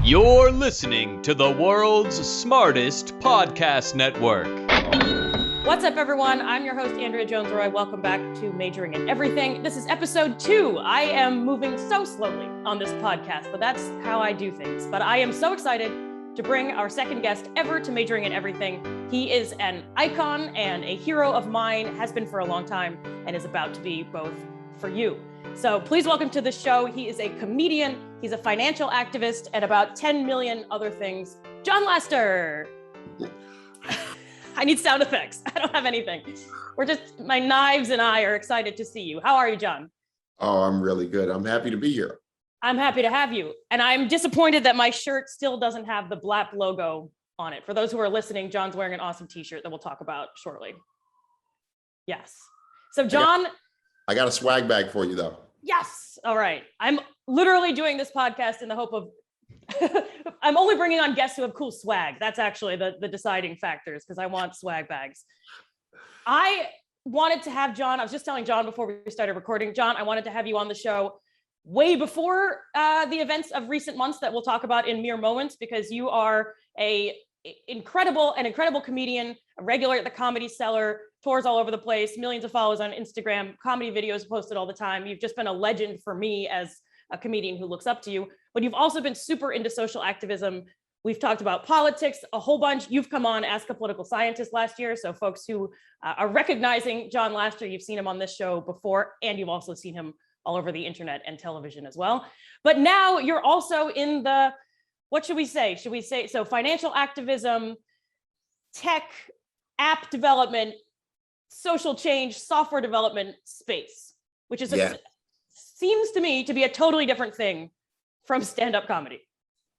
You're listening to the world's smartest podcast network. What's up, everyone? I'm your host, Andrea Jones-Rooy. Welcome back to Majoring in Everything. This is episode 2. I am moving so slowly on this podcast, but that's how I do things. But I am so excited to bring our second guest ever to Majoring in Everything. He is an icon and a hero of mine, has been for a long time, and is about to be both for you. So please welcome to the show. He is a comedian, he's a financial activist, and about 10 million other things. Jon Laster. I need sound effects. I don't have anything. My knives and I are excited to see you. How are you, Jon? Oh, I'm really good. I'm happy to be here. I'm happy to have you. And I'm disappointed that my shirt still doesn't have the Blapp logo on it. For those who are listening, Jon's wearing an awesome t-shirt that we'll talk about shortly. Yes. So Jon. I got a swag bag for you though. Yes. All right. I'm literally doing this podcast in the hope of, I'm only bringing on guests who have cool swag. That's actually the deciding factors because I want swag bags. I wanted to have Jon. I was just telling Jon before we started recording, Jon, I wanted to have you on the show way before the events of recent months that we'll talk about in mere moments, because you are an incredible comedian, a regular at the Comedy Cellar, tours all over the place, millions of followers on Instagram, comedy videos posted all the time. You've just been a legend for me as a comedian who looks up to you, but you've also been super into social activism. We've talked about politics a whole bunch. You've come on Ask a Political Scientist last year. So folks who are recognizing Jon Laster, you've seen him on this show before, and you've also seen him all over the internet and television as well. But now you're also in the, what should we say? So financial activism, tech, app development, social change, software development space, which is seems to me to be a totally different thing from stand-up comedy.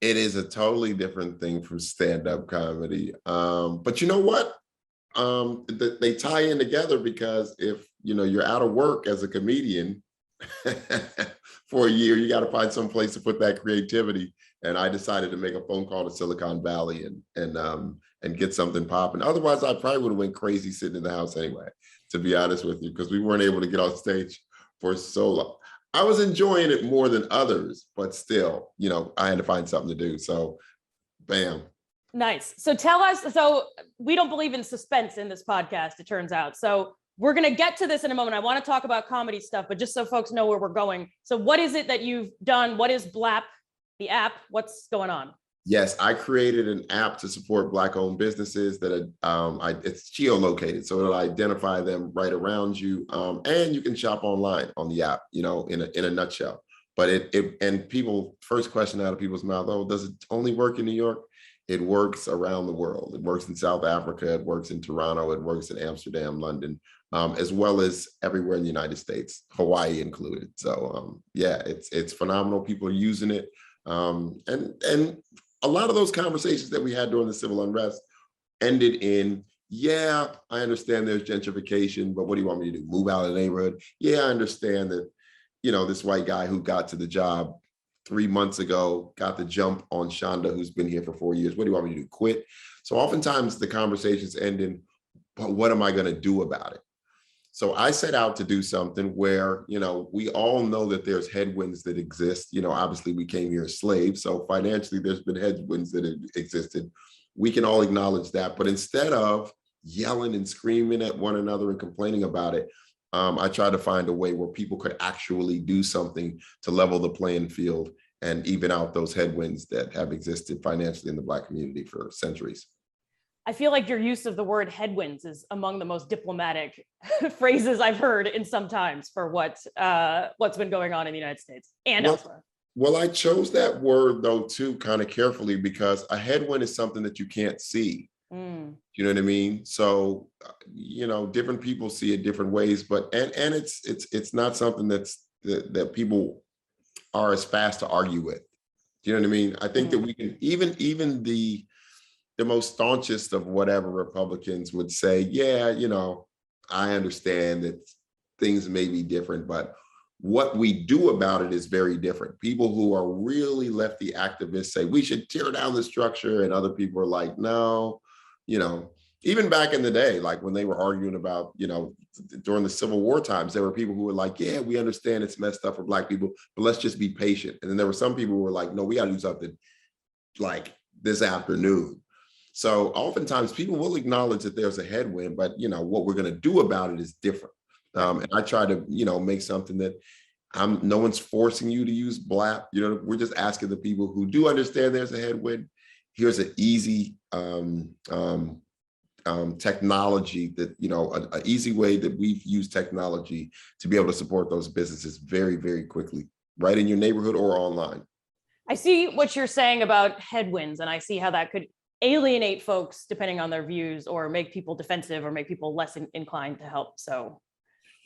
It is a totally different thing from stand-up comedy. But you know what? They tie in together because if you're out of work as a comedian for a year, you got to find some place to put that creativity. And I decided to make a phone call to Silicon Valley and get something popping. Otherwise, I probably would have went crazy sitting in the house anyway, to be honest with you, because we weren't able to get on stage for so long. I was enjoying it more than others, but still, I had to find something to do. So, bam. Nice. So tell us, so we don't believe in suspense in this podcast, it turns out. So we're going to get to this in a moment. I want to talk about comedy stuff, but just so folks know where we're going. So what is it that you've done? What is Blapp, the app? What's going on? Yes, I created an app to support Black-owned businesses that it's geolocated, so it'll identify them right around you, and you can shop online on the app. In a nutshell. But and people, first question out of people's mouth: oh, does it only work in New York? It works around the world. It works in South Africa. It works in Toronto. It works in Amsterdam, London, as well as everywhere in the United States, Hawaii included. So it's phenomenal. People are using it, and a lot of those conversations that we had during the civil unrest ended in, I understand there's gentrification, but what do you want me to do? Move out of the neighborhood? Yeah, I understand that, this white guy who got to the job 3 months ago got the jump on Shonda, who's been here for 4 years. What do you want me to do? Quit? So oftentimes the conversations end in, but what am I going to do about it? So I set out to do something where, we all know that there's headwinds that exist. Obviously we came here as slaves. So financially, there's been headwinds that have existed. We can all acknowledge that. But instead of yelling and screaming at one another and complaining about it, I tried to find a way where people could actually do something to level the playing field and even out those headwinds that have existed financially in the Black community for centuries. I feel like your use of the word headwinds is among the most diplomatic phrases I've heard in some times for what's been going on in the United States and elsewhere. Well, I chose that word though too kind of carefully because a headwind is something that you can't see. You know what I mean? So, different people see it different ways, but and it's not something that people are as fast to argue with. Do you know what I mean? I think that we can even the most staunchest of whatever Republicans would say, I understand that things may be different, but what we do about it is very different. People who are really lefty activists say we should tear down the structure, and other people are like, no, even back in the day, like when they were arguing about, during the Civil War times, there were people who were like, yeah, we understand it's messed up for Black people, but let's just be patient. And then there were some people who were like, no, we got to do something like this afternoon. So oftentimes people will acknowledge that there's a headwind, but what we're going to do about it is different. And I try to, make something that no one's forcing you to use Blapp. We're just asking the people who do understand there's a headwind. Here's an easy technology that, an easy way that we've used technology to be able to support those businesses very, very quickly, right in your neighborhood or online. I see what you're saying about headwinds, and I see how that could alienate folks depending on their views, or make people defensive, or make people less inclined to help. So,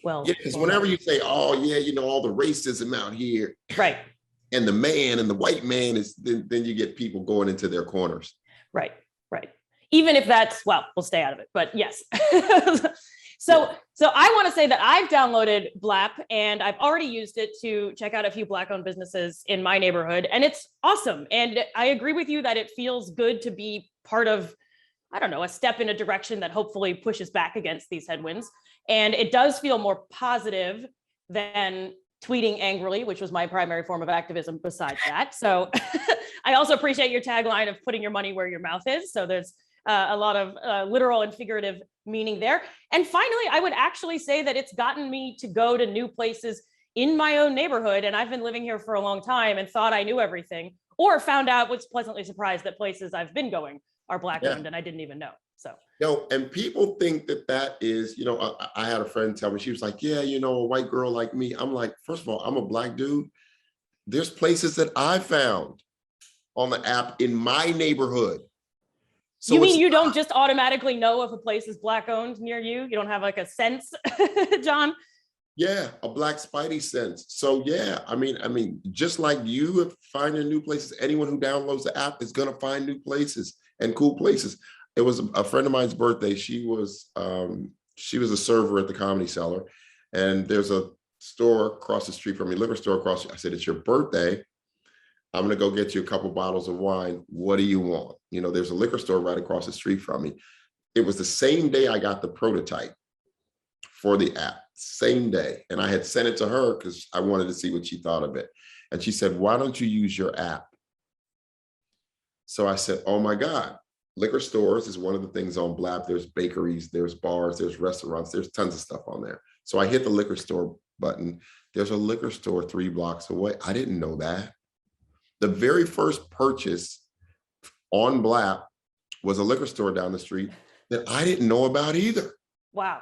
well, yeah, because whenever you say, "Oh yeah, all the racism out here," right, and the man and the white man is, then you get people going into their corners. Right. Even if that's, well, we'll stay out of it, but yes. So I want to say that I've downloaded Blapp, and I've already used it to check out a few Black-owned businesses in my neighborhood, and it's awesome. And I agree with you that it feels good to be part of, I don't know, a step in a direction that hopefully pushes back against these headwinds. And it does feel more positive than tweeting angrily, which was my primary form of activism besides that. So I also appreciate your tagline of putting your money where your mouth is. So there's a lot of literal and figurative meaning there. And finally, I would actually say that it's gotten me to go to new places in my own neighborhood. And I've been living here for a long time and thought I knew everything, or found out, was pleasantly surprised that places I've been going are Black-owned, and I didn't even know. So. And people think that is, I had a friend tell me, she was like, yeah, a white girl like me. I'm like, first of all, I'm a Black dude. There's places that I found on the app in my neighborhood. So you mean you don't just automatically know if a place is Black-owned near you? You don't have like a sense, Jon? Yeah, a Black spidey sense. So yeah, I mean, just like you finding new places, anyone who downloads the app is gonna find new places and cool places. It was a friend of mine's birthday. She was a server at the Comedy Cellar, and there's a store across the street from me, liquor store across. I said, "It's your birthday. I'm going to go get you a couple bottles of wine. What do you want?" There's a liquor store right across the street from me. It was the same day I got the prototype for the app, same day. And I had sent it to her because I wanted to see what she thought of it. And she said, "Why don't you use your app?" So I said, "Oh my God, liquor stores is one of the things on Blapp. There's bakeries, there's bars, there's restaurants, there's tons of stuff on there." So I hit the liquor store button. There's a liquor store 3 blocks away. I didn't know that. The very first purchase on Blapp was a liquor store down the street that I didn't know about either. Wow.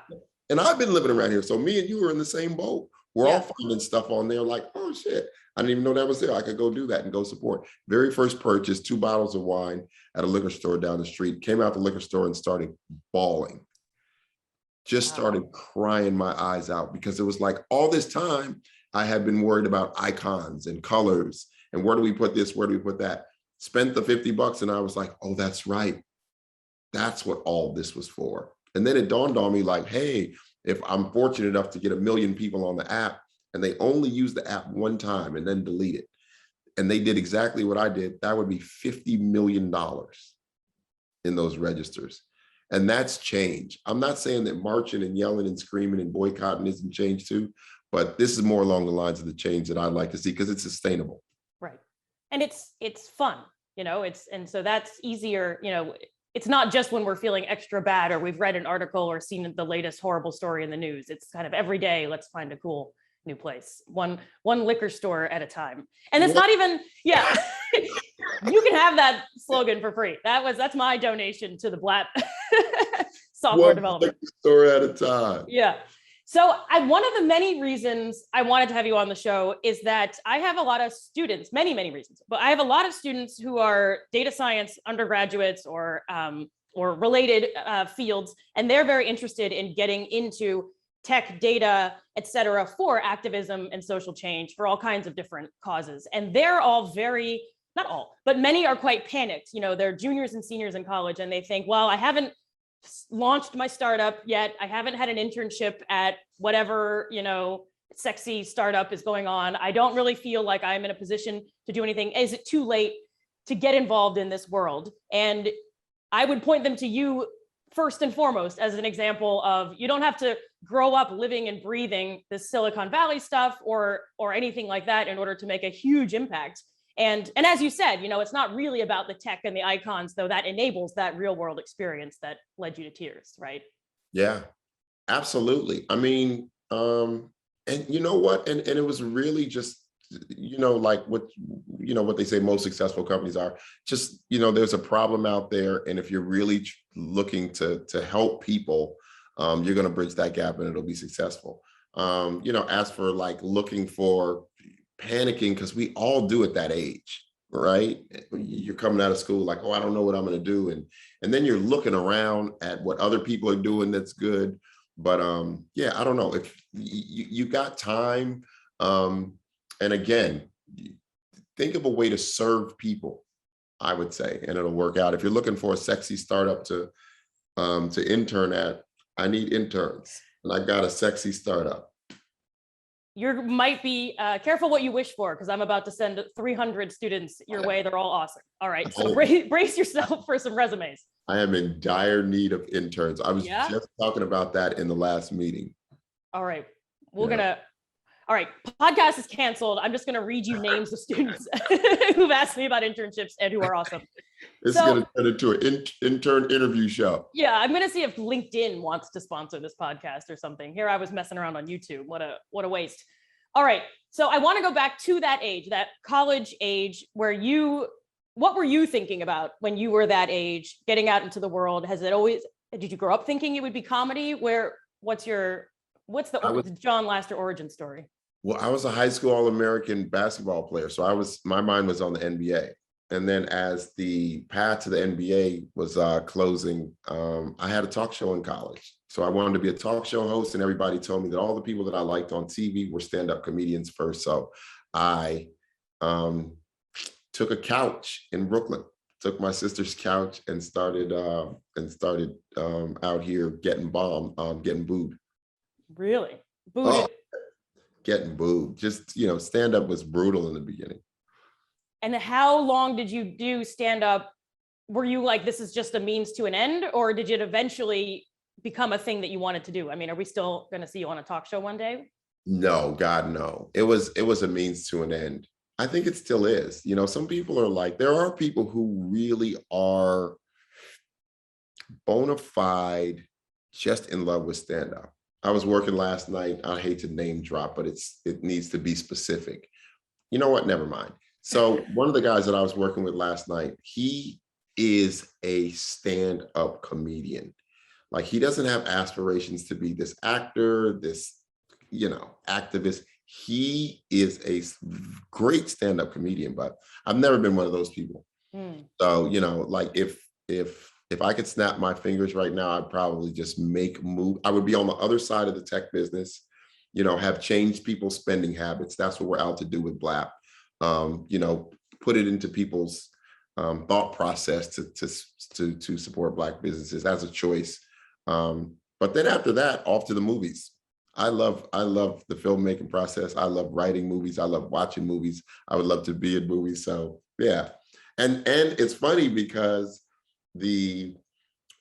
And I've been living around here. So me and you are in the same boat. We're all finding stuff on there like, oh shit, I didn't even know that was there. I could go do that and go support. Very first purchase, 2 bottles of wine at a liquor store down the street. Came out the liquor store and started bawling. Just started crying my eyes out, because it was like all this time I had been worried about icons and colors. And where do we put this? Where do we put that? Spent the $50 and I was like, oh, that's right. That's what all this was for. And then it dawned on me like, hey, if I'm fortunate enough to get 1 million people on the app and they only use the app one time and then delete it, and they did exactly what I did, that would be $50 million in those registers. And that's change. I'm not saying that marching and yelling and screaming and boycotting isn't change too, but this is more along the lines of the change that I'd like to see, because it's sustainable. Right. And it's fun, and so that's easier, it's not just when we're feeling extra bad or we've read an article or seen the latest horrible story in the news. It's kind of every day, let's find a cool new place, one liquor store at a time. And it's not even, you can have that slogan for free. That's my donation to the Blapp software development. Liquor store at a time. Yeah. So one of the many reasons I wanted to have you on the show is that I have a lot of students, many, many reasons, but I have a lot of students who are data science undergraduates or related fields, and they're very interested in getting into tech, data, et cetera, for activism and social change for all kinds of different causes. And they're all not all, but many are quite panicked. They're juniors and seniors in college, and they think, well, I haven't launched my startup yet. I haven't had an internship at whatever, sexy startup is going on. I don't really feel like I'm in a position to do anything. Is it too late to get involved in this world? And I would point them to you first and foremost as an example of, you don't have to grow up living and breathing this Silicon Valley stuff or anything like that in order to make a huge impact. And as you said, it's not really about the tech and the icons, though that enables that real world experience that led you to tears, right? Yeah, absolutely. I mean, and you know what? And it was really just, like what they say most successful companies are. Just, there's a problem out there. And if you're really looking to help people, you're going to bridge that gap and it'll be successful. As for like looking for panicking, because we all do at that age, right? You're coming out of school like, oh, I don't know what I'm going to do. And then you're looking around at what other people are doing that's good. But yeah, I don't know if you got time. And again, think of a way to serve people, I would say, and it'll work out. If you're looking for a sexy startup to intern at, I need interns, and I got a sexy startup. You might be careful what you wish for, because I'm about to send 300 students your way. They're all awesome. All right, so brace yourself for some resumes. I am in dire need of interns. I was just talking about that in the last meeting. All right, all right, podcast is canceled. I'm just gonna read you names of students who've asked me about internships and who are awesome. This is gonna turn into an intern interview show. Yeah, I'm gonna see if LinkedIn wants to sponsor this podcast or something. Here I was messing around on YouTube. What a waste. All right, so I want to go back to that age, that college age, where what were you thinking about when you were that age, getting out into the world? Did you grow up thinking it would be comedy? What's the Jon Laster origin story? Well, I was a high school All-American basketball player. So my mind was on the NBA. And then as the path to the NBA was closing, I had a talk show in college. So I wanted to be a talk show host, and everybody told me that all the people that I liked on TV were stand-up comedians first. So I took a couch in Brooklyn, took my sister's couch and started out here getting booed. Really? Booed? Oh, getting booed. Just, stand-up was brutal in the beginning. And how long did you do stand-up? Were you like, this is just a means to an end, or did it eventually become a thing that you wanted to do? I mean, are we still going to see you on a talk show one day? No, God, no. It was a means to an end. I think it still is. Some people are like, there are people who really are bona fide, just in love with stand-up. I was working last night. I hate to name drop, but it needs to be specific. You know what? Never mind. So one of the guys that I was working with last night, he is a stand-up comedian. Like, he doesn't have aspirations to be this actor, this, activist. He is a great stand-up comedian, but I've never been one of those people. So, like if I could snap my fingers right now, I'd probably just make move. I would be on the other side of the tech business, have changed people's spending habits. That's what we're out to do with Blapp. Put it into people's thought process to support Black businesses as a choice. But then after that, off to the movies. I love the filmmaking process. I love writing movies. I love watching movies. I would love to be in movies. So yeah. And it's funny because the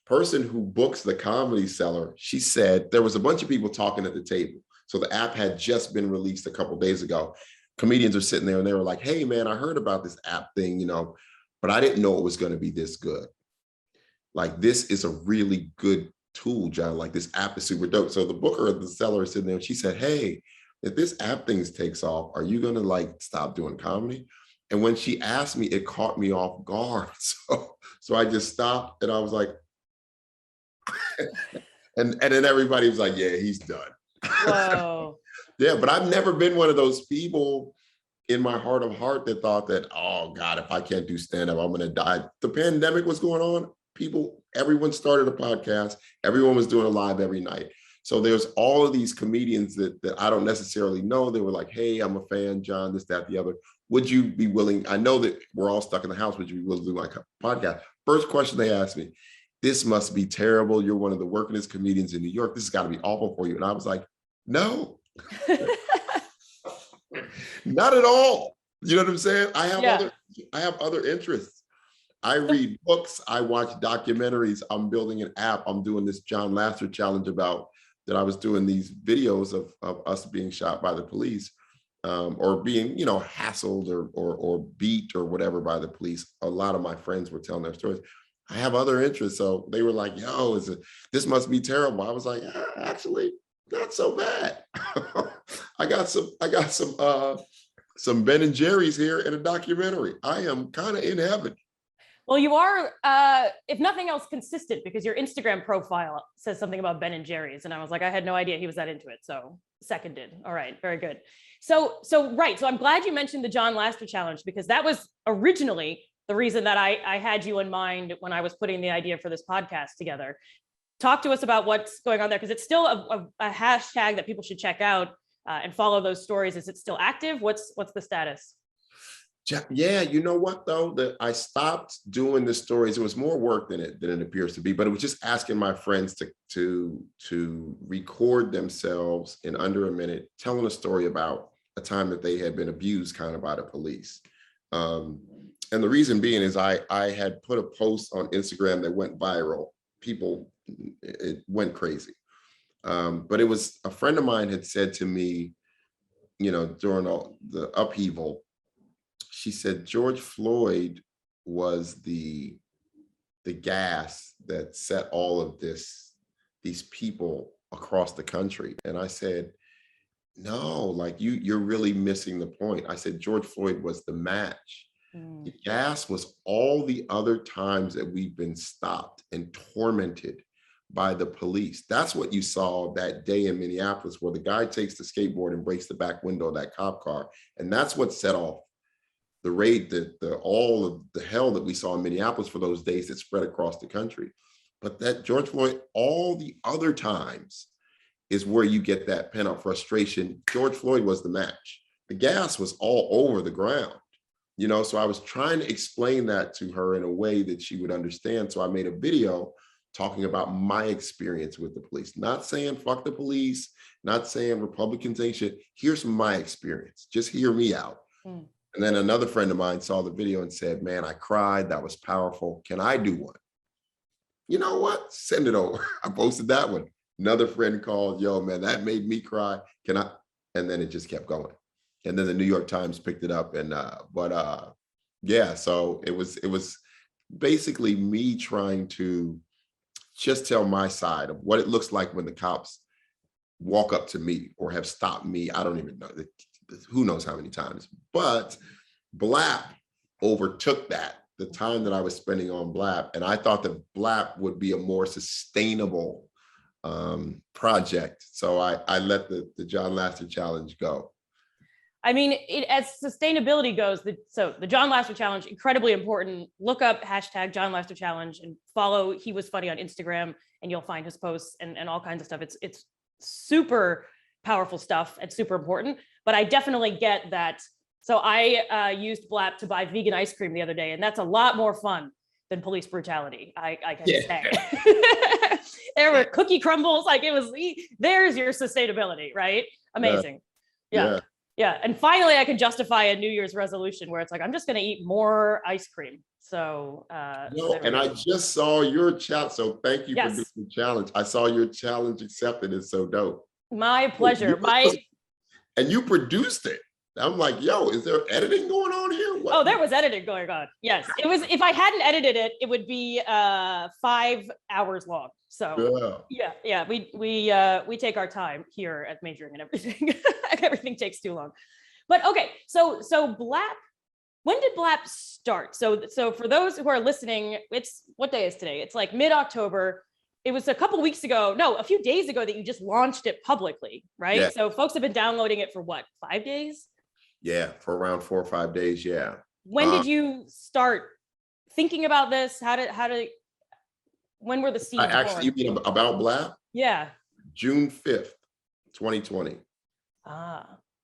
person who books the Comedy Cellar, she said there was a bunch of people talking at the table. So the app had just been released a couple of days ago. Comedians are sitting there and they were like, hey man, I heard about this app thing, but I didn't know it was going to be this good. Like, this is a really good tool, John. Like, this app is super dope. So the booker of the Cellar is sitting there and she said, hey, if this app thing takes off, are you going to like stop doing comedy? And when she asked me, it caught me off guard. So I just stopped and I was like, and then everybody was like, yeah, he's done. Whoa. Yeah, but I've never been one of those people in my heart of heart that thought that, oh God, if I can't do stand-up, I'm gonna die. The pandemic was going on. Everyone started a podcast. Everyone was doing a live every night. So there's all of these comedians that I don't necessarily know. They were like, hey, I'm a fan, John, this, that, the other. Would you be willing? I know that we're all stuck in the house. Would you be willing to do my podcast? First question they asked me, this must be terrible. You're one of the workingest comedians in New York. This has got to be awful for you. And I was like, no, not at all. You know what I'm saying? I have other interests. I read books. I watch documentaries. I'm building an app. I'm doing this Jon Laster challenge about that. I was doing these videos of us being shot by the police. or being, hassled or beat or whatever by the police. A lot of my friends were telling their stories. I have other interests. So they were like, yo, this must be terrible. I was like, actually, not so bad. I got some Ben and Jerry's here in a documentary. I am kind of in heaven. Well, you are, if nothing else, consistent, because your Instagram profile says something about Ben and Jerry's. And I was like, I had no idea he was that into it. So seconded. All right, very good. So right. So I'm glad you mentioned the Jon Laster challenge, because that was originally the reason that I had you in mind when I was putting the idea for this podcast together. Talk to us about what's going on there, because it's still a hashtag that people should check out and follow those stories. Is it still active? What's the status? Yeah, you know what though? That I stopped doing the stories. It was more work than it appears to be, but it was just asking my friends to record themselves in under a minute, telling a story about a time that they had been abused kind of by the police. And the reason being is I had put a post on Instagram that went viral. It went crazy. But it was a friend of mine had said to me, during all the upheaval, she said, George Floyd was the gas that set all of these people across the country. And I said, no, like you're really missing the point. I said, George Floyd was the match. The gas was all the other times that we've been stopped and tormented by the police. That's what you saw that day in Minneapolis, where the guy takes the skateboard and breaks the back window of that cop car. And that's what set off the raid, all of the hell that we saw in Minneapolis for those days that spread across the country. But that George Floyd, all the other times, is where you get that pent-up frustration. George Floyd was the match. The gas was all over the ground. So I was trying to explain that to her in a way that she would understand. So I made a video talking about my experience with the police, not saying fuck the police, not saying Republicans ain't shit. Here's my experience. Just hear me out. And then another friend of mine saw the video and said, man, I cried. That was powerful. Can I do one? You know what? Send it over. I posted that one. Another friend called, yo, man, that made me cry. Can I? And then it just kept going. And then the New York Times picked it up. And, yeah, so it was basically me trying to just tell my side of what it looks like when the cops walk up to me or have stopped me. I don't even know. Who knows how many times, but Blapp overtook that, the time that I was spending on Blapp. And I thought that Blapp would be a more sustainable project. So I let the Jon Laster challenge go. I mean, as sustainability goes, the Jon Laster challenge, incredibly important. Look up hashtag Jon Laster challenge and follow He Was Funny on Instagram, and you'll find his posts and all kinds of stuff. It's super powerful stuff and super important, but I definitely get that. So I used Blapp to buy vegan ice cream the other day, and that's a lot more fun than police brutality, I can say. There were cookie crumbles, like there's your sustainability, right? Amazing. Yeah. And finally I could justify a New Year's resolution where it's like, I'm just going to eat more ice cream. So, and I just saw your challenge. So thank you for doing the challenge. I saw your challenge accepted. It's so dope. My pleasure. And you produced it. I'm like, yo, is there editing going on here? What? Oh, there was editing going on. Yes, it was. If I hadn't edited it, it would be 5 hours long. So yeah, we take our time here at majoring and everything. Everything takes too long. But okay, so Blapp. When did Blapp start? So for those who are listening, it's what day is today? It's like mid-October. It was a few days ago that you just launched it publicly, right? Yeah. So folks have been downloading it for what, 5 days? Yeah, for around 4 or 5 days. Yeah. When did you start thinking about this? When were the seeds born? Actually, you mean about Blapp? Yeah. June 5th, 2020.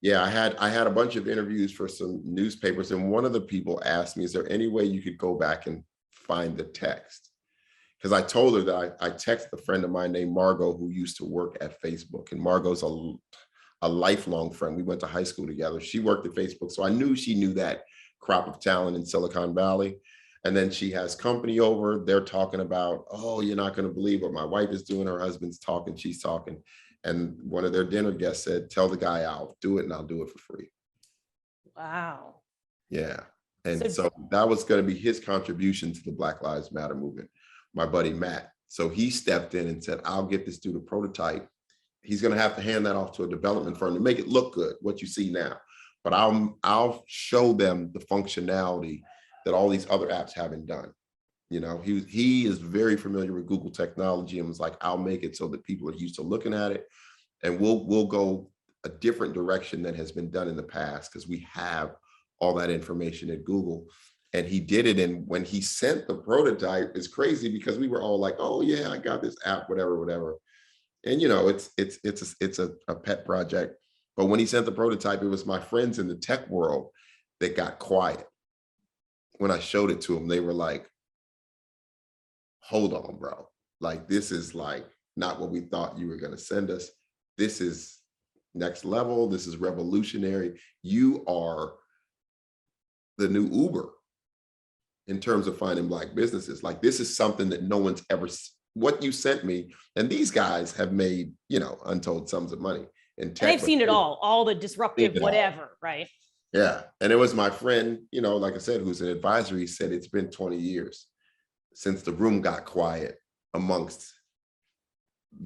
Yeah, I had a bunch of interviews for some newspapers, and one of the people asked me, is there any way you could go back and find the text? Because I told her that I texted a friend of mine named Margot, who used to work at Facebook, and Margot's a lifelong friend. We went to high school together. She worked at Facebook, so I knew she knew that crop of talent in Silicon Valley. And then she has company over. They're talking about, oh, you're not going to believe what my wife is doing. Her husband's talking, she's talking. And one of their dinner guests said, tell the guy I'll do it and I'll do it for free. Wow. Yeah. And so that was going to be his contribution to the Black Lives Matter movement, my buddy Matt. So he stepped in and said, I'll get this dude a prototype. He's going to have to hand that off to a development firm to make it look good, what you see now. But I'll show them the functionality that all these other apps haven't done. You know, he is very familiar with Google technology and was like, I'll make it so that people are used to looking at it. And we'll go a different direction than has been done in the past, because we have all that information at Google. And he did it. And when he sent the prototype, it's crazy because we were all like, oh yeah, I got this app, whatever. And you know, it's a pet project. But when he sent the prototype, it was my friends in the tech world that got quiet. When I showed it to them, they were like, hold on, bro. Like, this is like not what we thought you were going to send us. This is next level. This is revolutionary. You are the new Uber in terms of finding Black businesses. Like, this is something that no one's ever, what you sent me. And these guys have made, you know, untold sums of money in tech. They've seen it all the disruptive whatever, right? Yeah. And it was my friend, you know, like I said, who's an advisor. He said it's been 20 years since the room got quiet amongst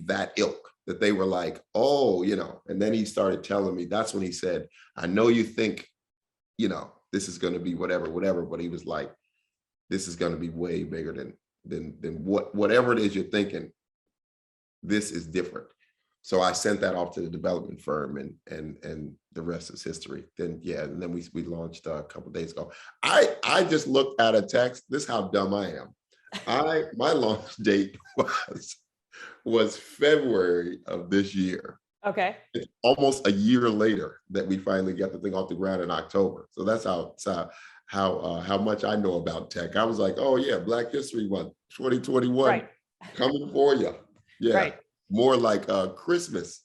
that ilk, that they were like, oh, you know. And then he started telling me, that's when he said, I know you think, you know, this is going to be whatever, but he was like, this is going to be way bigger than whatever it is you're thinking. This is different. So I sent that off to the development firm, and the rest is history. Then and then we launched a couple of days ago. I just looked at a text. This is how dumb I am. My launch date was February of this year. Okay. It's almost a year later that we finally got the thing off the ground in October. So that's how much I know about tech. I was like, oh yeah, Black History Month 2021, right, coming for you. Yeah. Right. More like Christmas.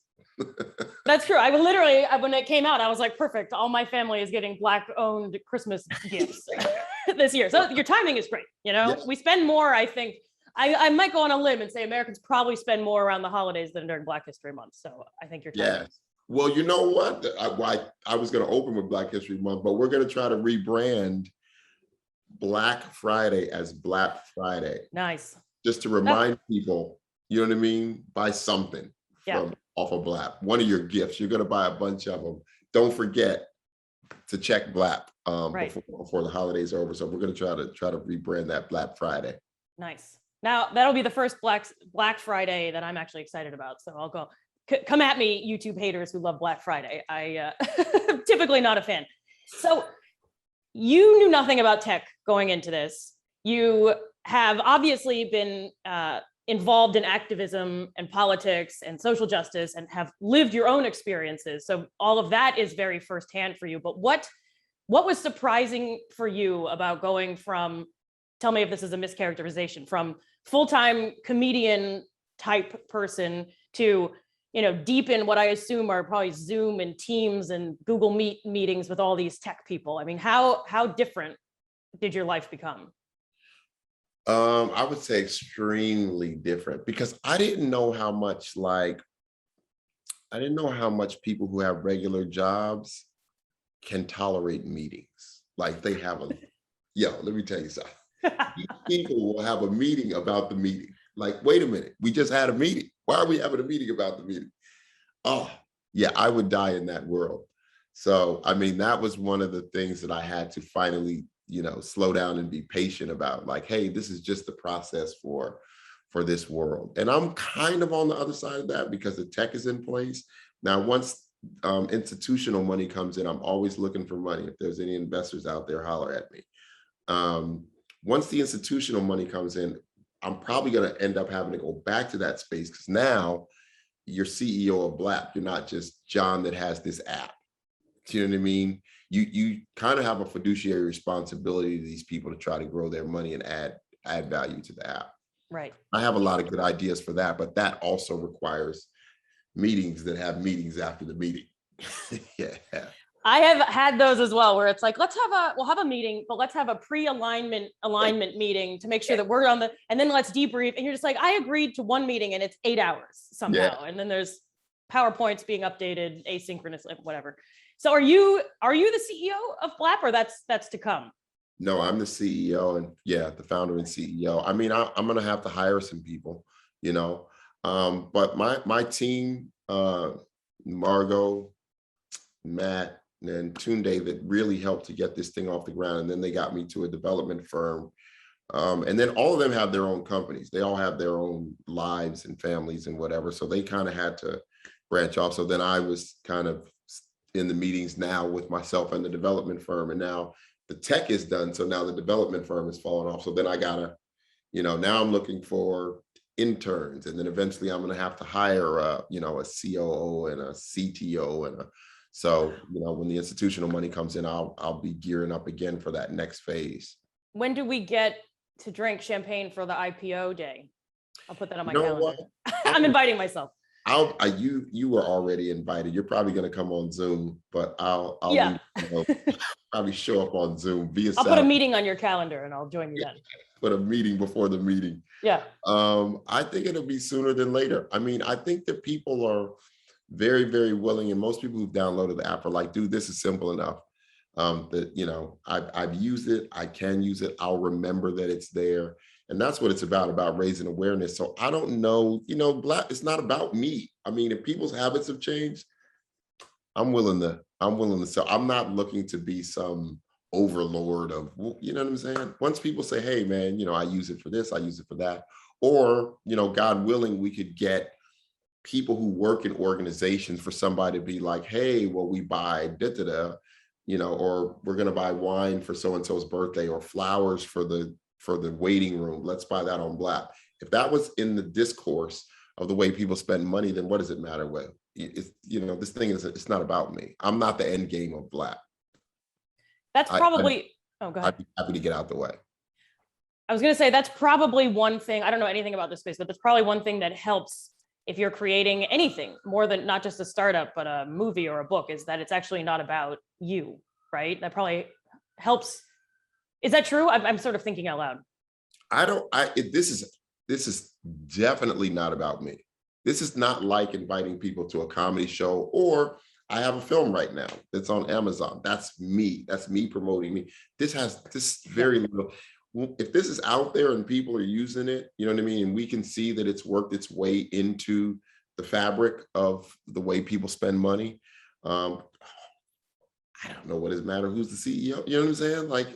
That's true. I literally, when it came out, I was like, perfect. All my family is getting Black-owned Christmas gifts this year. So your timing is great. You know, yes. We spend more, I think. I might go on a limb and say Americans probably spend more around the holidays than during Black History Month. So I think your timing. Yes. Well, you know what? I was going to open with Black History Month, but we're going to try to rebrand Black Friday as Blap Friday. Nice. Just to remind people, you know what I mean? Buy something from off of Blapp. One of your gifts. You're going to buy a bunch of them. Don't forget to check Blapp before the holidays are over. So we're going to try to rebrand that Blap Friday. Nice. Now that'll be the first Black Friday that I'm actually excited about. So I'll go. Come at me, YouTube haters who love Black Friday. I'm typically not a fan. So you knew nothing about tech going into this. You have obviously been involved in activism and politics and social justice and have lived your own experiences. So all of that is very firsthand for you. But what was surprising for you about going from, tell me if this is a mischaracterization, from full-time comedian type person to, you know, deep in what I assume are probably Zoom and Teams and Google Meet meetings with all these tech people? I mean, how different did your life become? I would say extremely different, because I didn't know how much people who have regular jobs can tolerate meetings. Like, they have let me tell you something. These people will have a meeting about the meeting. Like, wait a minute, we just had a meeting. Why are we having a meeting about the meeting? Oh, yeah, I would die in that world. So, I mean, that was one of the things that I had to finally, you know, slow down and be patient about. Like, hey, this is just the process for this world. And I'm kind of on the other side of that because the tech is in place. Now, once institutional money comes in, I'm always looking for money. If there's any investors out there, holler at me. Once the institutional money comes in, I'm probably going to end up having to go back to that space, because now you're CEO of Blapp. You're not just John that has this app. Do you know what I mean? You kind of have a fiduciary responsibility to these people to try to grow their money and add value to the app. Right. I have a lot of good ideas for that, but that also requires meetings that have meetings after the meeting. Yeah. I have had those as well, where it's like, we'll have a meeting, but let's have a alignment meeting to make sure that we're on and then let's debrief. And you're just like, I agreed to one meeting and it's 8 hours somehow. Yeah. And then there's PowerPoints being updated asynchronously, whatever. So are you the CEO of Blapp, or that's to come? No, I'm the CEO and the founder and CEO. I mean, I'm going to have to hire some people, but my team, Margot, Matt, and Tunde, that really helped to get this thing off the ground. And then they got me to a development firm. And then all of them have their own companies. They all have their own lives and families and whatever. So they kind of had to branch off. So then I was kind of in the meetings now with myself and the development firm. And now the tech is done. So now the development firm is falling off. So then I gotta, now I'm looking for interns. And then eventually I'm going to have to hire a COO and a CTO so when the institutional money comes in, I'll be gearing up again for that next phase. When do we get to drink champagne for the IPO day? I'll put that on my calendar. I'm inviting myself. You were already invited. You're probably going to come on Zoom, but I'll probably show up on Zoom via. I'll put a meeting on your calendar and I'll join you then. Put a meeting before the meeting. Yeah. I think it'll be sooner than later. I mean, I think that people are very, very willing, and most people who've downloaded the app are like, dude, this is simple enough. That I've used it, I can use it, I'll remember that it's there. And that's what it's about raising awareness. So I don't know, Blapp, it's not about me. I mean, if people's habits have changed, I'm willing to sell. I'm not looking to be some overlord of, you know what I'm saying? Once people say, hey man, I use it for this, I use it for that. Or, God willing, we could get people who work in organizations for somebody to be like, hey, well, we buy da-da-da, or we're going to buy wine for so-and-so's birthday, or flowers for the waiting room. Let's buy that on Blapp. If that was in the discourse of the way people spend money, then what does it matter what? It's, this thing it's not about me. I'm not the end game of Blapp. That's probably, go ahead. I'd be happy to get out the way. I was going to say, that's probably one thing, I don't know anything about this space, but that's probably one thing that helps if you're creating anything more than not just a startup, but a movie or a book, is that it's actually not about you, right? That probably helps. Is that true? I'm sort of thinking out loud. This is definitely not about me. This is not like inviting people to a comedy show, or I have a film right now that's on Amazon. That's me. That's me promoting me. This very little. If this is out there and people are using it, you know what I mean? And we can see that it's worked its way into the fabric of the way people spend money. I don't know what it matter who's the CEO. You know what I'm saying? Like,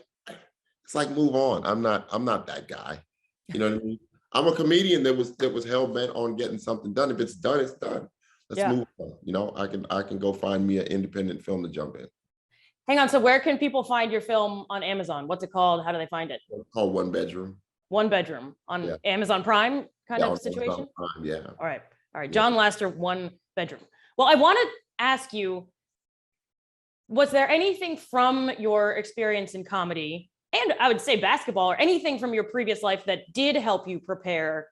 it's like, move on. I'm not that guy. You know what I mean? I'm a comedian that was hell bent on getting something done. If it's done, it's done. Let's move on. I can go find me an independent film to jump in. Hang on. So where can people find your film on Amazon? What's it called? How do they find it? It's called One Bedroom. One Bedroom on Amazon Prime kind of situation? Prime, yeah. All right. Jon Laster, One Bedroom. Well, I want to ask you, was there anything from your experience in comedy, and I would say basketball, or anything from your previous life that did help you prepare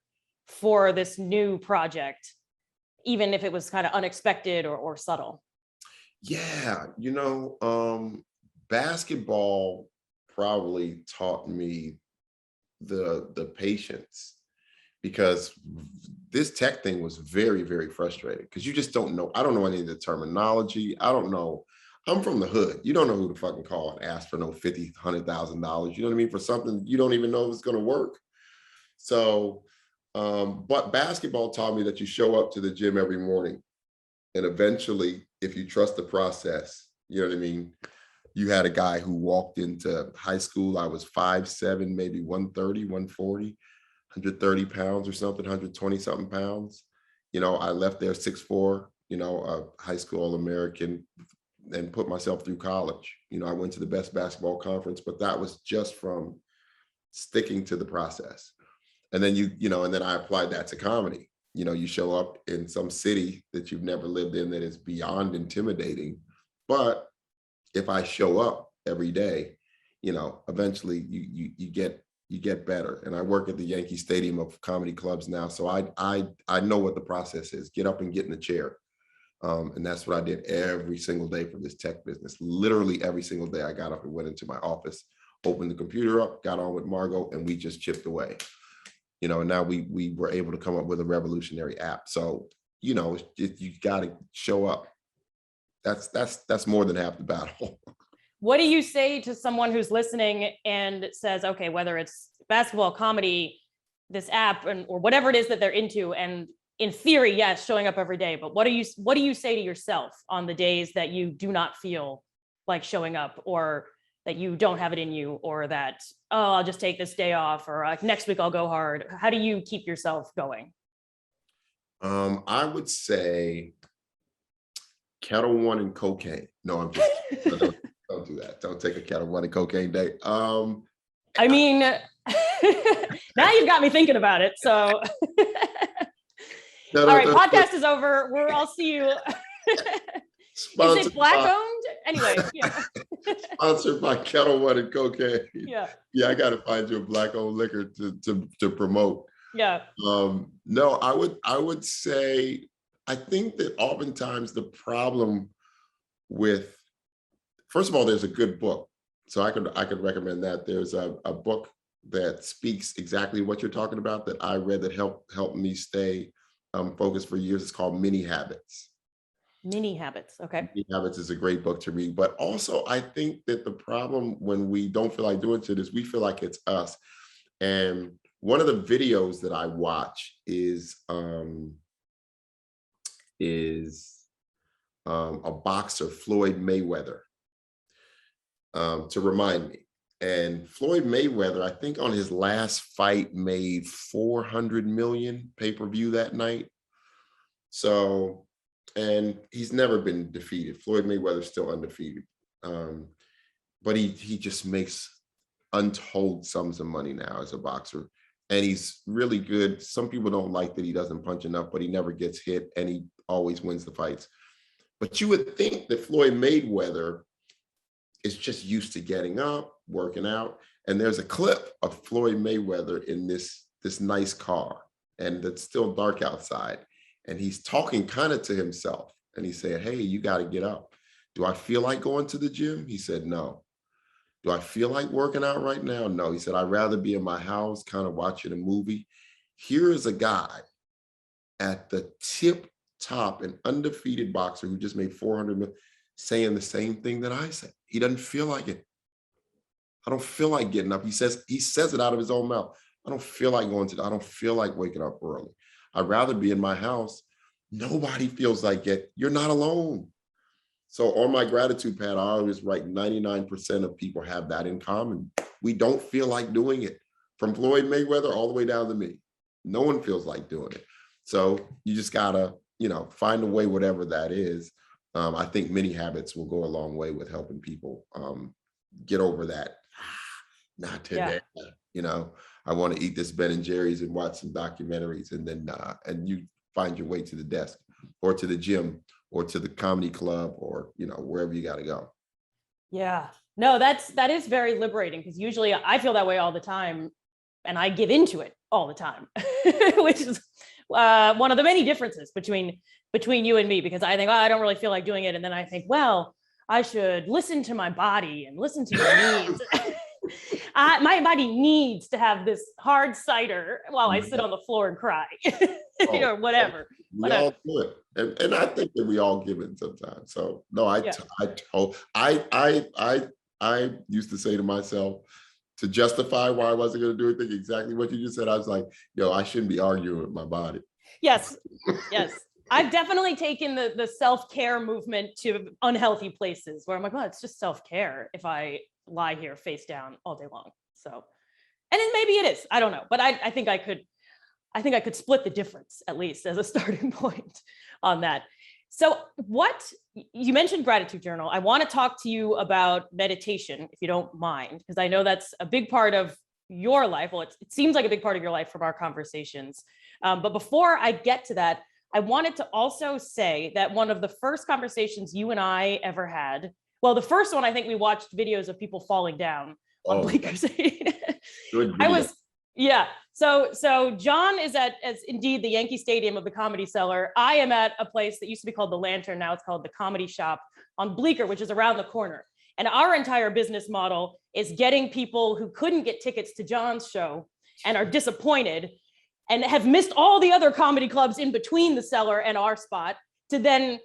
for this new project, even if it was kind of unexpected or subtle? Yeah, basketball probably taught me the patience, because this tech thing was very, very frustrating, because you just don't know. I don't know any of the terminology. I don't know. I'm from the hood. You don't know who to fucking call and ask for no $50,000, $100,000. You know what I mean? For something you don't even know if it's going to work. So, but basketball taught me that you show up to the gym every morning, and eventually, if you trust the process, you know what I mean? You had a guy who walked into high school. I was 5'7", maybe 130, 140, 130 pounds or something, 120 something pounds. I left there 6'4", a high school All-American, and put myself through college. I went to the best basketball conference, but that was just from sticking to the process. And then and then I applied that to comedy. You show up in some city that you've never lived in that is beyond intimidating. But if I show up every day, eventually you get better. And I work at the Yankee Stadium of comedy clubs now. So I know what the process is. Get up and get in the chair. And that's what I did every single day for this tech business. Literally every single day I got up and went into my office, opened the computer up, got on with Margot, and we just chipped away. And now we were able to come up with a revolutionary app. So, you got to show up. That's more than half the battle. What do you say to someone who's listening and says, okay, whether it's basketball, comedy, this app, or whatever it is that they're into, and in theory, yes, showing up every day, but what do you say to yourself on the days that you do not feel like showing up, or that you don't have it in you, or that, oh, I'll just take this day off, or like next week I'll go hard? How do you keep yourself going? I would say Kettle One and cocaine. No, I'm just don't do that. Don't take a Kettle One and cocaine day. I mean, now you've got me thinking about it. So, all right, podcast is over. I'll see you. Is it Black owned? Anyway, yeah. Sponsored by Kettle One and cocaine. Yeah. Yeah, I got to find you a Black owned liquor to promote. Yeah. No, I would say, I think that oftentimes the problem with, first of all, there's a good book. So I could recommend that. There's a book that speaks exactly what you're talking about that I read that helped me stay focused for years. It's called Mini Habits. Mini Habits. Okay. Mini Habits is a great book to read. But also, I think that the problem when we don't feel like doing shit is we feel like it's us. And one of the videos that I watch is a boxer, Floyd Mayweather, to remind me. And Floyd Mayweather, I think on his last fight, made 400 million pay-per-view that night. So, and he's never been defeated. Floyd Mayweather's still undefeated. But he just makes untold sums of money now as a boxer. And he's really good. Some people don't like that he doesn't punch enough, but he never gets hit and he always wins the fights. But you would think that Floyd Mayweather is just used to getting up, working out. And there's a clip of Floyd Mayweather in this nice car, and it's still dark outside. And he's talking kind of to himself. And he's saying, hey, you got to get up. Do I feel like going to the gym? He said, no. Do I feel like working out right now? No. He said, I'd rather be in my house, kind of watching a movie. Here is a guy at the tip top, an undefeated boxer who just made 400 million, saying the same thing that I said. He doesn't feel like it. I don't feel like getting up. He says it out of his own mouth. I don't feel like I don't feel like waking up early. I'd rather be in my house. Nobody feels like it. You're not alone. So on my gratitude pad, I always write 99% of people have that in common. We don't feel like doing it. From Floyd Mayweather all the way down to me. No one feels like doing it. So you just gotta, find a way, whatever that is. I think Mini Habits will go a long way with helping people get over that. Not today, I want to eat this Ben and Jerry's and watch some documentaries, and then and you find your way to the desk or to the gym or to the comedy club or wherever you got to go. Yeah, no, that is very liberating, because usually I feel that way all the time, and I give into it all the time, which is one of the many differences between you and me, because I think, I don't really feel like doing it, and then I think, well, I should listen to my body and listen to my needs. My body needs to have this hard cider while I sit on the floor and cry, or whatever. We all do it, and I think that we all give it sometimes. So no, I used to say to myself, to justify why I wasn't going to do anything, exactly what you just said. I was like, I shouldn't be arguing with my body. Yes. I've definitely taken the self-care movement to unhealthy places where I'm like, well, it's just self-care if I lie here face down all day long. So, and then maybe it is, I don't know, but I think I could split the difference, at least as a starting point on that. So you mentioned gratitude journal. I want to talk to you about meditation, if you don't mind, because I know that's a big part of your life. Well, it seems like a big part of your life from our conversations. But before I get to that, I wanted to also say that one of the first conversations you and I ever had, well, the first one, I think we watched videos of people falling down on Bleakers. So John is as indeed the Yankee Stadium of the Comedy Cellar. I am at a place that used to be called the Lantern. Now it's called the Comedy Shop on Bleecker, which is around the corner. And our entire business model is getting people who couldn't get tickets to John's show and are disappointed and have missed all the other comedy clubs in between the Cellar and our spot to then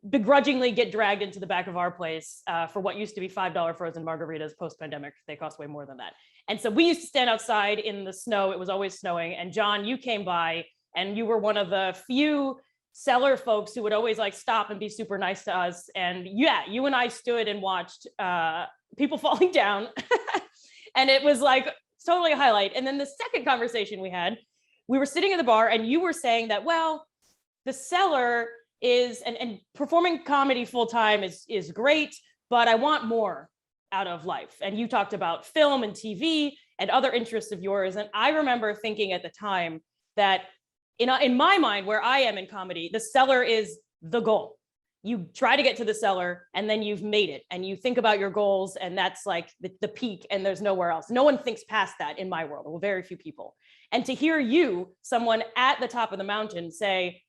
begrudgingly get dragged into the back of our place for what used to be $5 frozen margaritas post-pandemic. They cost way more than that. And so we used to stand outside in the snow. It was always snowing. And Jon, you came by and you were one of the few Cellar folks who would always like stop and be super nice to us. And yeah, you and I stood and watched people falling down. And it was like totally a highlight. And then the second conversation we were sitting in the bar and you were saying that, well, the Cellar is, and performing comedy full time is great, but I want more out of life. And you talked about film and TV and other interests of yours. And I remember thinking at the time that in my mind, where I am in comedy, the Cellar is the goal. You try to get to the Cellar and then you've made it and you think about your goals and that's like the peak and there's nowhere else. No one thinks past that in my world, well, very few people. And to hear you, someone at the top of the mountain, say,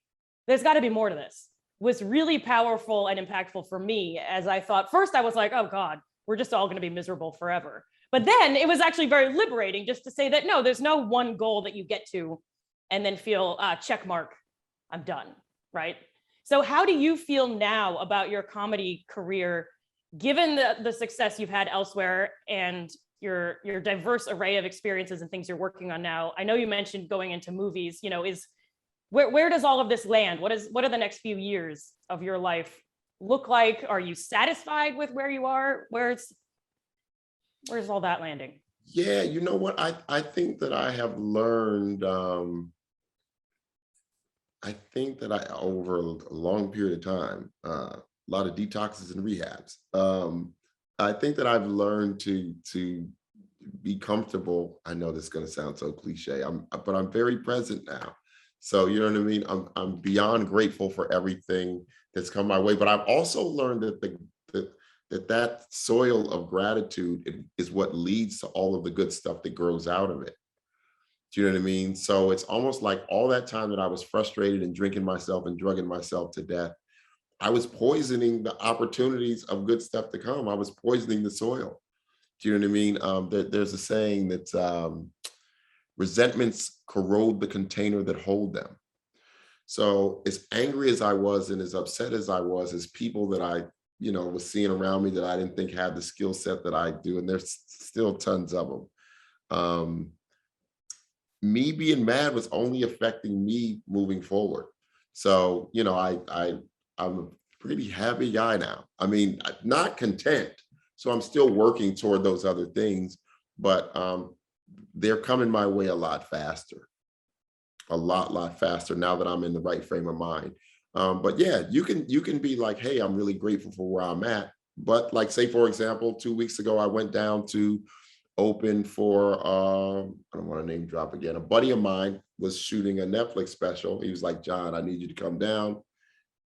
there's got to be more to this, was really powerful and impactful for me. As I thought, first I was like, oh God, we're just all going to be miserable forever. But then it was actually very liberating just to say that, no, there's no one goal that you get to and then feel check mark, I'm done, right? So how do you feel now about your comedy career, given the success you've had elsewhere and your diverse array of experiences and things you're working on now? I know you mentioned going into movies, where does all of this land? What are the next few years of your life look like? Are you satisfied with where you are? Where's all that landing? Yeah, you know what? I think that I have learned, I think that over a long period of time, a lot of detoxes and rehabs, I think that I've learned to be comfortable. I know this is going to sound so cliche, but I'm very present now. So, you know what I mean? I'm beyond grateful for everything that's come my way, but I've also learned that that soil of gratitude is what leads to all of the good stuff that grows out of it. Do you know what I mean? So it's almost like all that time that I was frustrated and drinking myself and drugging myself to death, I was poisoning the opportunities of good stuff to come. I was poisoning the soil. Do you know what I mean? There's a saying that resentments corrode the container that hold them. So as angry as I was and as upset as I was, as people that I, was seeing around me that I didn't think had the skill set that I do, and there's still tons of them. Me being mad was only affecting me moving forward. So, I'm a pretty happy guy now. I mean, not content. So I'm still working toward those other things, but they're coming my way a lot faster now that I'm in the right frame of mind. But yeah, you can be like, hey, I'm really grateful for where I'm at. But like, say, for example, 2 weeks ago, I went down to open for, I don't want to name drop again. A buddy of mine was shooting a Netflix special. He was like, Jon, I need you to come down,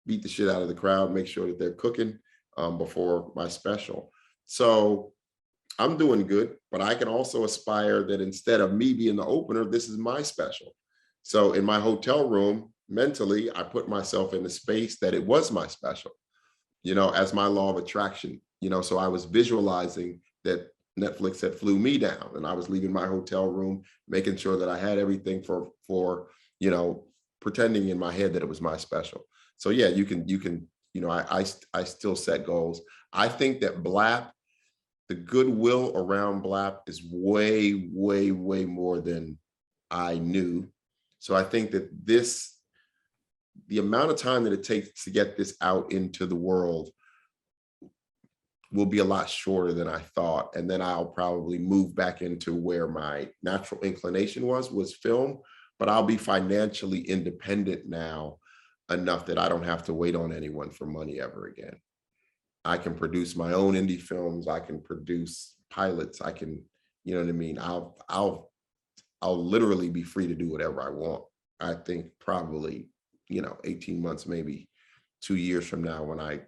beat the shit out of the crowd, make sure that they're cooking before my special. So I'm doing good, but I can also aspire that instead of me being the opener, this is my special. So in my hotel room, mentally, I put myself in the space that it was my special, as my law of attraction, so I was visualizing that Netflix had flew me down and I was leaving my hotel room, making sure that I had everything for pretending in my head that it was my special. So yeah, you can, I still set goals. I think that Blapp, the goodwill around Blapp is way, way, way more than I knew. So I think that the amount of time that it takes to get this out into the world will be a lot shorter than I thought. And then I'll probably move back into where my natural inclination was film, but I'll be financially independent now enough that I don't have to wait on anyone for money ever again. I can produce my own indie films. I can produce pilots. I can, you know what I mean? I'll literally be free to do whatever I want. I think probably, 18 months, maybe 2 years from now when I,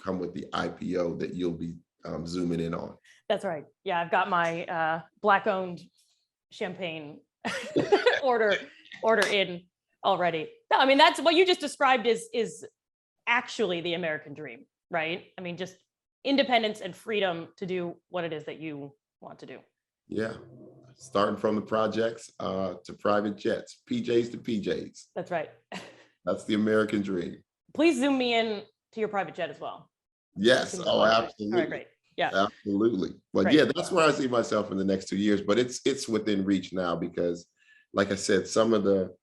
come with the IPO that you'll be zooming in on. That's right. Yeah, I've got my Black-owned champagne order in already. No, I mean, that's what you just described is actually the American dream, right? I mean, just independence and freedom to do what it is that you want to do. Yeah. Starting from the projects to private jets, PJs to PJs. That's right. That's the American dream. Please zoom me in to your private jet as well. Yes. Oh, absolutely. All right, great. Yeah. Absolutely. But Great. yeah, that's where I see myself in the next 2 years. But it's within reach now because, like I said, some of the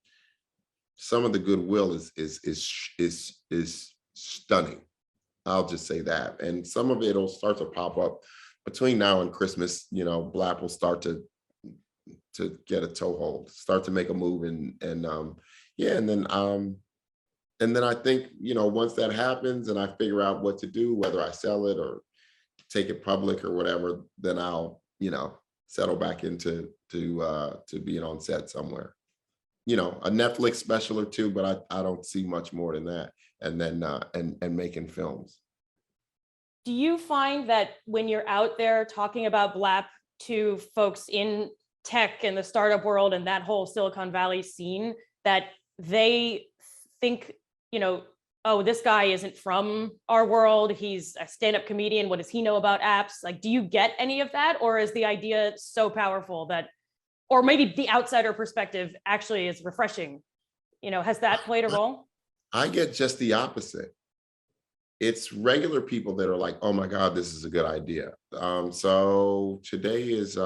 goodwill is stunning. I'll just say that. And some of it'll start to pop up between now and Christmas. You know, Blapp will start to get a toehold, start to make a move, and then I think, you know, once that happens and I figure out what to do, whether I sell it or take it public or whatever, then I'll, you know, settle back into to being on set somewhere. You know, a Netflix special or two, but I don't see much more than that. And then and making films. Do you find that when you're out there talking about Blapp to folks in tech and the startup world and that whole Silicon Valley scene, that they think, you know, oh, this guy isn't from our world, he's a stand-up comedian, what does he know about apps? Like, do you get any of that? Or is the idea so powerful that, or maybe the outsider perspective actually is refreshing? You know, has that played a role? I get just the opposite. It's regular people that are like, oh my God, this is a good idea. So today is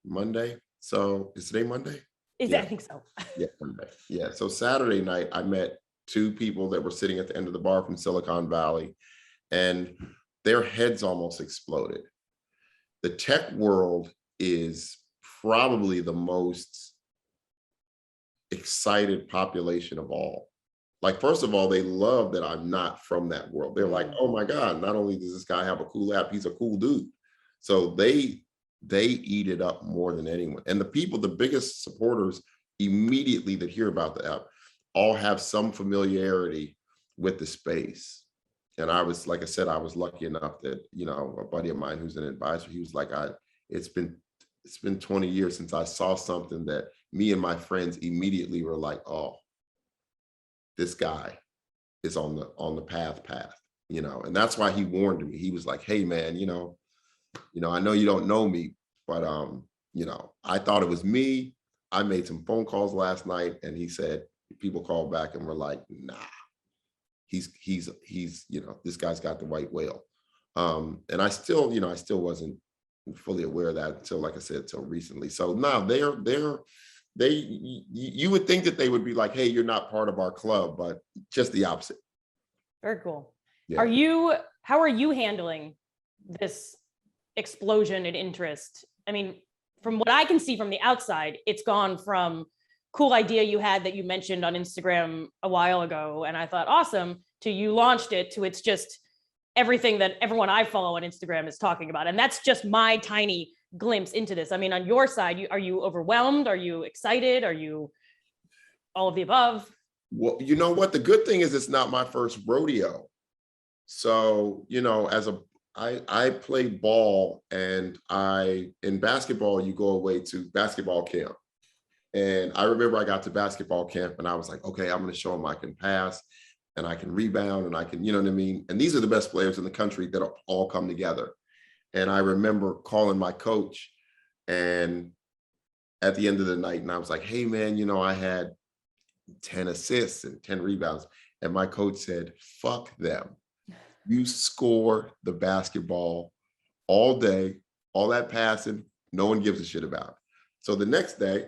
Monday. So is today Monday? I think so. Yeah, Monday. Yeah. So Saturday night, I met 2 people that were sitting at the end of the bar from Silicon Valley, and their heads almost exploded. The tech world is probably the most excited population of all. Like, first of all, they love that I'm not from that world. They're like, oh my God, not only does this guy have a cool app, he's a cool dude. So they eat it up more than anyone. And the people, the biggest supporters immediately that hear about the app all have some familiarity with the space. And I was, like I said, I was lucky enough that, you know, a buddy of mine who's an advisor, he was like, it's been 20 years since I saw something that me and my friends immediately were like, oh, this guy is on the path, you know. And that's why he warned me. He was like, hey man, you know, I know you don't know me, but you know, I thought it was me. I made some phone calls last night, and he said people called back and were like, nah, he's you know, this guy's got the white whale. And I still wasn't fully aware of that until, like I said, until recently. So now you would think that they would be like, hey, you're not part of our club, but just the opposite. Very cool. Yeah. How are you handling this explosion in interest? I mean, from what I can see from the outside, it's gone from cool idea you had that you mentioned on Instagram a while ago, and I thought awesome, to you launched it, to it's just everything that everyone I follow on Instagram is talking about. And that's just my tiny glimpse into this. I mean, on your side, are you overwhelmed? Are you excited? Are you all of the above? Well, you know what? The good thing is it's not my first rodeo. So, you know, I play ball, and in basketball, you go away to basketball camp. And I remember I got to basketball camp and I was like, okay, I'm going to show them I can pass and I can rebound and I can, you know what I mean? And these are the best players in the country that all come together. And I remember calling my coach and at the end of the night, and I was like, hey man, you know, I had 10 assists and 10 rebounds. And my coach said, fuck them. You score the basketball all day, all that passing, no one gives a shit about it. So the next day,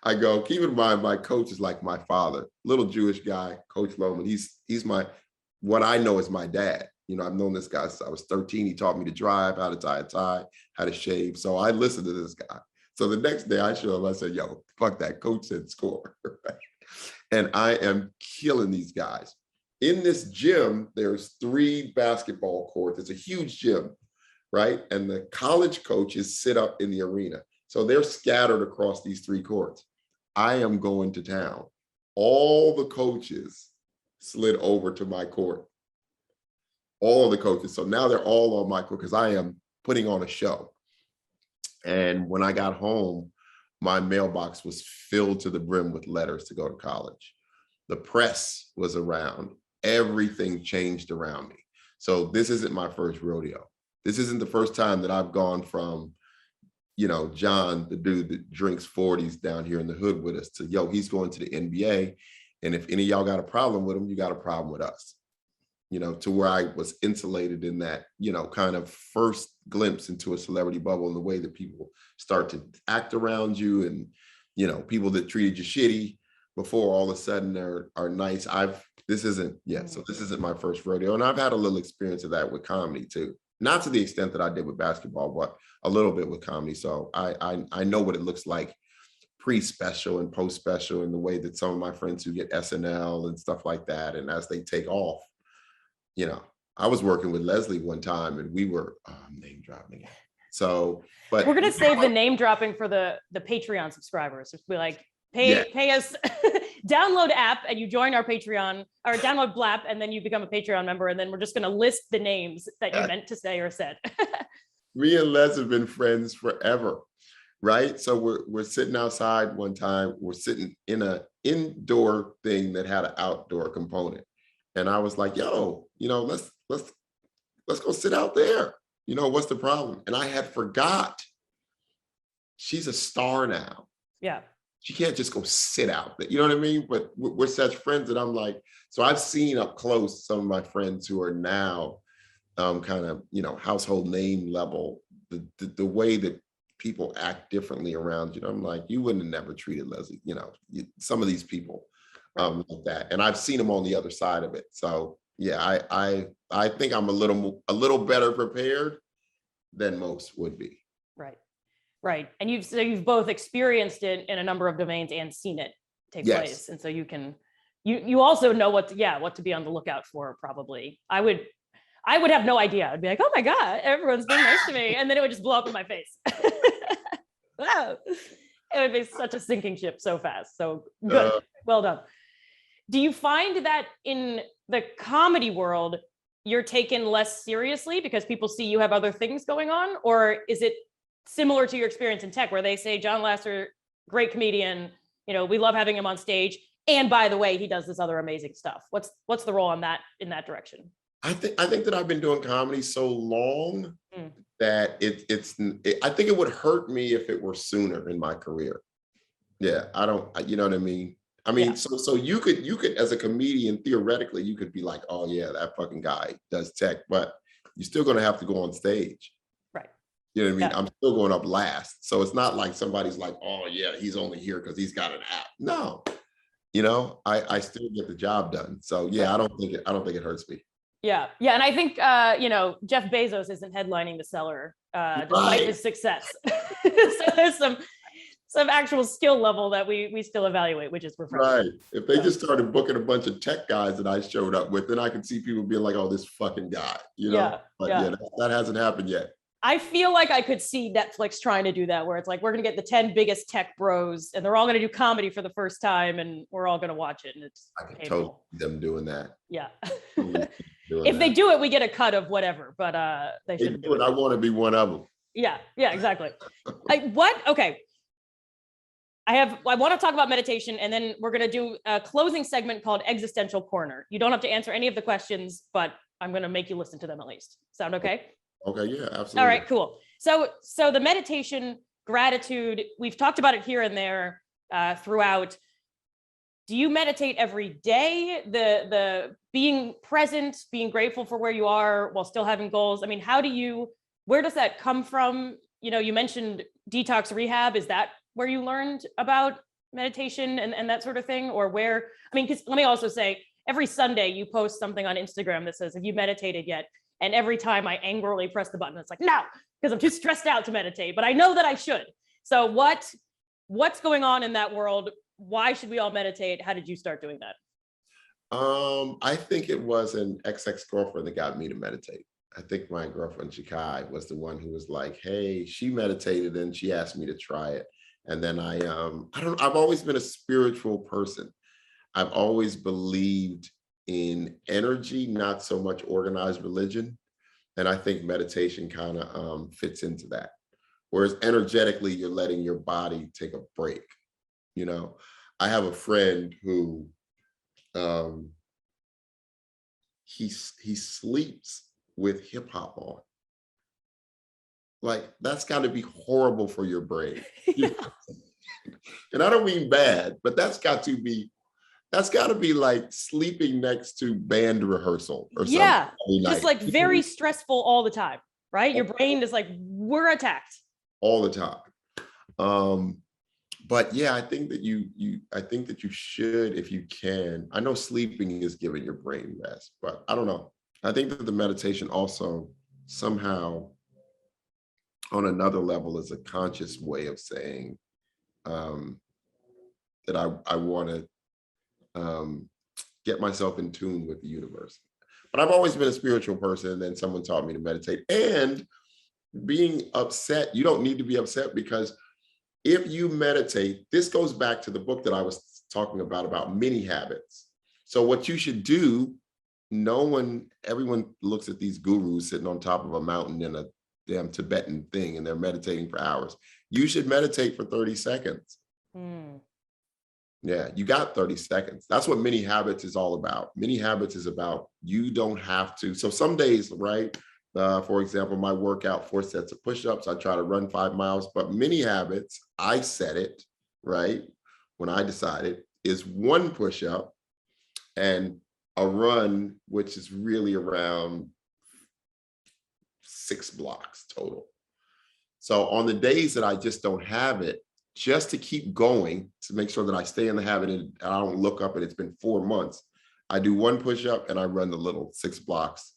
I go, keep in mind, my coach is like my father, little Jewish guy, Coach Lohman. He's what I know is my dad. You know, I've known this guy since I was 13. He taught me to drive, how to tie a tie, how to shave. So I listened to this guy. So the next day I show him, I said, yo, fuck that, coach said score. And I am killing these guys. In this gym, there's 3 basketball courts. It's a huge gym, right? And the college coaches sit up in the arena. So they're scattered across these 3 courts. I am going to town. All the coaches slid over to my court. All of the coaches. So now they're all on my court because I am putting on a show. And when I got home, my mailbox was filled to the brim with letters to go to college. The press was around. Everything changed around me. So this isn't my first rodeo. This isn't the first time that I've gone from, you know, John, the dude that drinks 40s down here in the hood with us, to, yo, he's going to the NBA. And if any of y'all got a problem with him, you got a problem with us. to where I was insulated in that, kind of first glimpse into a celebrity bubble and the way that people start to act around you and, people that treated you shitty before all of a sudden are nice. This isn't my first rodeo. And I've had a little experience of that with comedy too. Not to the extent that I did with basketball, but a little bit with comedy. So I know what it looks like pre-special and post-special in the way that some of my friends who get SNL and stuff like that. And as they take off, I was working with Leslie one time and we were name dropping it. So, but we're going to save the name dropping for the Patreon subscribers. Just be like, pay us, download app and you join our Patreon, or download Blapp and then you become a Patreon member. And then we're just going to list the names that you meant to say or said. Me and Les have been friends forever. Right. So we're sitting outside one time, we're sitting in an indoor thing that had an outdoor component. And I was like, yo, let's go sit out there. What's the problem? And I had forgot she's a star now. Yeah. She can't just go sit out there. You know what I mean? But we're such friends that I'm like, so I've seen up close some of my friends who are now kind of, household name level, the way that people act differently around you. I'm like, you wouldn't have never treated Leslie, some of these people like that. And I've seen them on the other side of it. So yeah, I think I'm a little better prepared than most would be. Right. And you've both experienced it in a number of domains and seen it take place. And so you also know what to be on the lookout for, probably. I would have no idea. I'd be like, oh my God, everyone's been nice to me. And then it would just blow up in my face. Wow. It would be such a sinking ship so fast. So good. Well done. Do you find that in the comedy world, you're taken less seriously because people see you have other things going on? Or is it similar to your experience in tech where they say, Jon Laster, great comedian, we love having him on stage. And by the way, he does this other amazing stuff. What's the role in that direction? I think that I've been doing comedy so long that I think it would hurt me if it were sooner in my career. Yeah, I don't, you know what I mean? So you could, as a comedian, theoretically, you could be like, oh yeah, that fucking guy does tech, but you're still going to have to go on stage. Right. You know what I mean? Yeah. I'm still going up last. So it's not like somebody's like, oh yeah, he's only here because he's got an app. No, I still get the job done. So yeah, I don't think it hurts me. Yeah. And I think, Jeff Bezos isn't headlining the Cellar despite his success. So there's some actual skill level that we still evaluate, which is refreshing. Right. If they just started booking a bunch of tech guys that I showed up with, then I could see people being like, oh, this fucking guy, But that hasn't happened yet. I feel like I could see Netflix trying to do that, where it's like, we're going to get the 10 biggest tech bros and they're all going to do comedy for the first time and we're all going to watch it. And it's I can totally see them doing that. Yeah. If they do it, we get a cut of whatever, but they shouldn't do it. I want to be one of them. Yeah, exactly. Okay. I want to talk about meditation, and then we're going to do a closing segment called Existential Corner. You don't have to answer any of the questions, but I'm going to make you listen to them at least. Sound okay? Okay, yeah, absolutely. All right, cool. So the meditation, gratitude, we've talked about it here and there throughout. Do you meditate every day? The being present, being grateful for where you are while still having goals. I mean, where does that come from? You mentioned detox rehab. Is that where you learned about meditation and that sort of thing? Or where, because let me also say, every Sunday you post something on Instagram that says, have you meditated yet? And every time I angrily press the button, it's like, no, because I'm too stressed out to meditate, but I know that I should. So what's going on in that world? Why should we all meditate? How did you start doing that? I think it was an ex-girlfriend that got me to meditate. I think my girlfriend, Chikai, was the one who was like, hey, she meditated and she asked me to try it. And then I've always been a spiritual person. I've always believed in energy, not so much organized religion. And I think meditation kind of fits into that. Whereas energetically, you're letting your body take a break. I have a friend who he sleeps with hip hop on. Like, that's got to be horrible for your brain. And I don't mean bad, but that's got to be That's got to be like sleeping next to band rehearsal or something. Yeah, every just night. like very stressful all the time, right? Your brain is like, we're attacked. All the time. But yeah, I think that you should, if you can. I know sleeping is giving your brain rest, but I don't know. I think that the meditation also somehow on another level is a conscious way of saying that I want to get myself in tune with the universe. But I've always been a spiritual person, and then someone taught me to meditate. And being upset, you don't need to be upset, because if you meditate, this goes back to the book that I was talking about mini habits. So what you should do, everyone looks at these gurus sitting on top of a mountain in a damn Tibetan thing, and they're meditating for hours. You should meditate for 30 seconds. Yeah, you got 30 seconds. That's what mini habits is all about. Mini habits is about, you don't have to. So some days, right? For example, my workout, 4 sets of push-ups, I try to run 5 miles, but mini habits, I set it, right? When I decided, is 1 push-up and a run, which is really around 6 blocks total. So on the days that I just don't have it, just to keep going, to make sure that I stay in the habit and I don't look up and it's been 4 months, I do 1 push-up and I run the little 6 blocks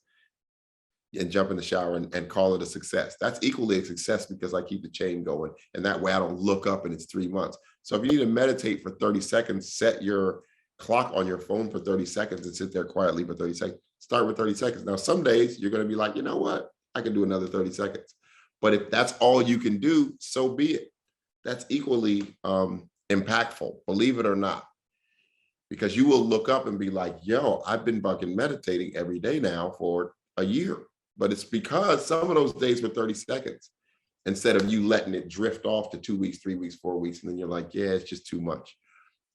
and jump in the shower and call it a success. That's equally a success because I keep the chain going, and that way I don't look up and it's 3 months. So if you need to meditate for 30 seconds, set your clock on your phone for 30 seconds and sit there quietly for 30 seconds. Start with 30 seconds. Now, some days you're going to be like, you know what? I can do another 30 seconds. But if that's all you can do, so be it. That's equally impactful, believe it or not, because you will look up and be like, yo, I've been fucking meditating every day now for a year. But it's because some of those days were 30 seconds instead of you letting it drift off to 2 weeks, 3 weeks, 4 weeks. And then you're like, yeah, it's just too much.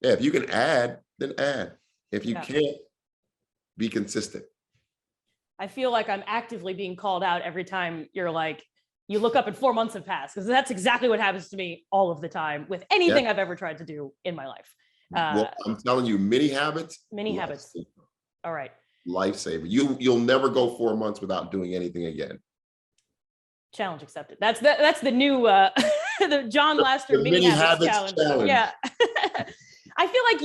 Yeah, if you can add, then add. If you can't, be consistent. I feel like I'm actively being called out every time you're like, you look up and 4 months have passed, because that's exactly what happens to me all of the time with anything I've ever tried to do in my life. Well, I'm telling you, mini habits. All right. Lifesaver. You'll never go 4 months without doing anything again. Challenge accepted. That's the new the Jon Laster mini habits challenge. Yeah. I feel like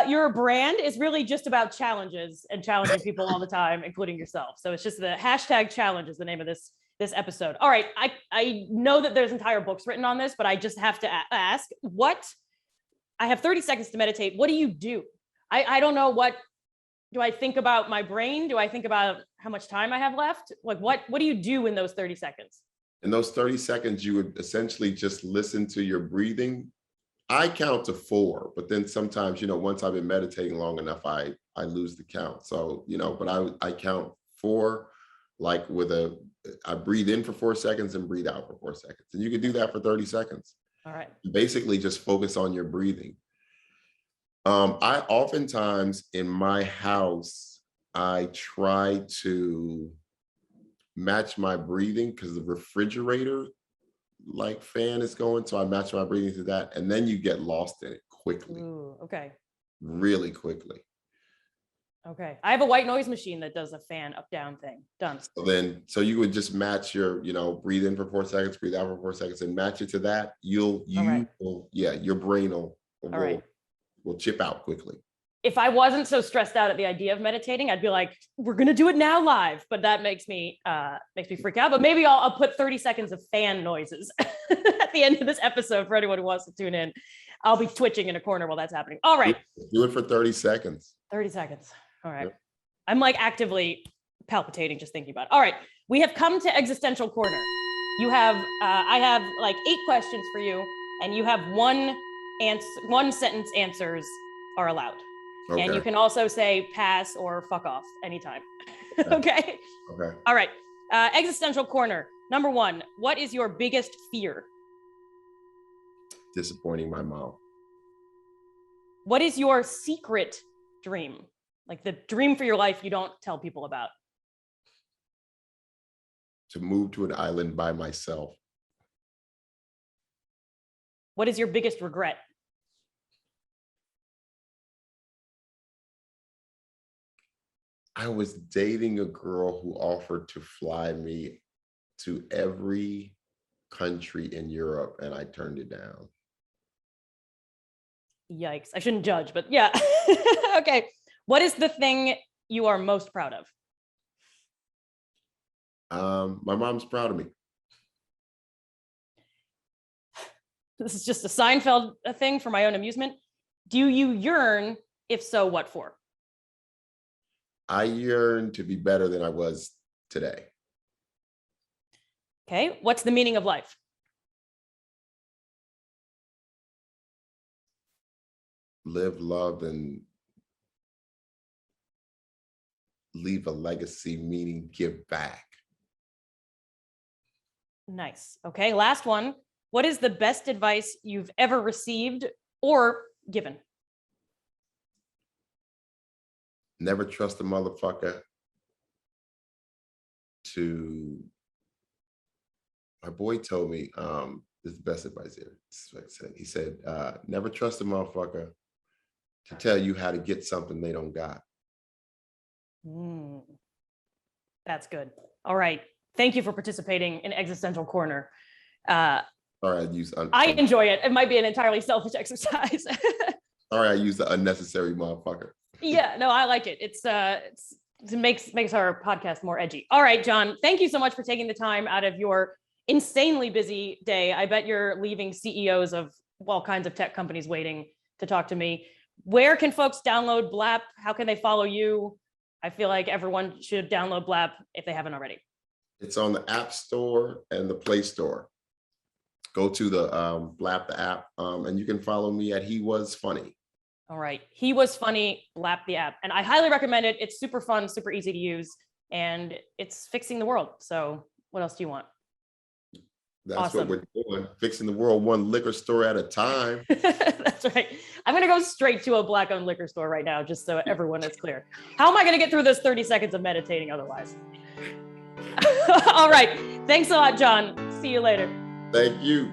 your brand is really just about challenges and challenging people all the time, including yourself. So it's just the hashtag challenge is the name of this episode. All right. I know that there's entire books written on this, but I just have to ask, I have 30 seconds to meditate. What do you do? I don't know. What do I think about my brain? Do I think about how much time I have left? Like what do you do in those 30 seconds? In those 30 seconds, you would essentially just listen to your breathing. I count to 4, but then sometimes, once I've been meditating long enough, I lose the count. So, but I count 4, like I breathe in for 4 seconds and breathe out for 4 seconds. And you can do that for 30 seconds. All right. Basically just focus on your breathing. I oftentimes in my house, I try to match my breathing because the refrigerator fan is going. So I match my breathing to that. And then you get lost in it quickly. Ooh, okay. Really quickly. Okay. I have a white noise machine that does a fan up down thing. Done. So you would just match your, breathe in for 4 seconds, breathe out for 4 seconds and match it to that. Your brain will chip out quickly. If I wasn't so stressed out at the idea of meditating, I'd be like, we're going to do it now live. But that makes me freak out. But maybe I'll put 30 seconds of fan noises at the end of this episode for anyone who wants to tune in. I'll be twitching in a corner while that's happening. All right. Do it for 30 seconds. 30 seconds. All right. Yep. I'm actively palpitating just thinking about it. All right. We have come to Existential Corner. You have, I have 8 questions for you, and you have one sentence answers are allowed. Okay. And you can also say pass or fuck off anytime. Okay. Okay. All right. Existential Corner. Number 1, what is your biggest fear? Disappointing my mom. What is your secret dream? Like the dream for your life you don't tell people about? To move to an island by myself. What is your biggest regret? I was dating a girl who offered to fly me to every country in Europe, and I turned it down. Yikes. I shouldn't judge, but yeah. Okay. What is the thing you are most proud of? My mom's proud of me. This is just a Seinfeld thing for my own amusement. Do you yearn? If so, what for? I yearn to be better than I was today. Okay. What's the meaning of life? Live, love, and leave a legacy, meaning give back. Nice. Okay. Last one. What is the best advice you've ever received or given? Never trust a motherfucker to, my boy told me, this is the best advice here. This is what he said. He said, never trust a motherfucker to tell you how to get something they don't got. That's good. All right. Thank you for participating in Existential Corner. Sorry, I enjoy it. It might be an entirely selfish exercise. Sorry, I used the unnecessary motherfucker. Yeah, no, I like it. It makes our podcast more edgy. All right, Jon, thank you so much for taking the time out of your insanely busy day. I bet you're leaving CEOs of all kinds of tech companies waiting to talk to me. Where can folks download Blapp? How can they follow you? I feel like everyone should download Blapp if they haven't already. It's on the App Store and the Play Store. Go to the Blapp the app, and you can follow me at He Was Funny. All right. He Was Funny, Blapp the app. And I highly recommend it. It's super fun, super easy to use, and it's fixing the world. So what else do you want? That's awesome. What we're doing, fixing the world one liquor store at a time. That's right. I'm going to go straight to a Black-owned liquor store right now, just so everyone is clear. How am I going to get through this 30 seconds of meditating otherwise? All right. Thanks a lot, Jon. See you later. Thank you.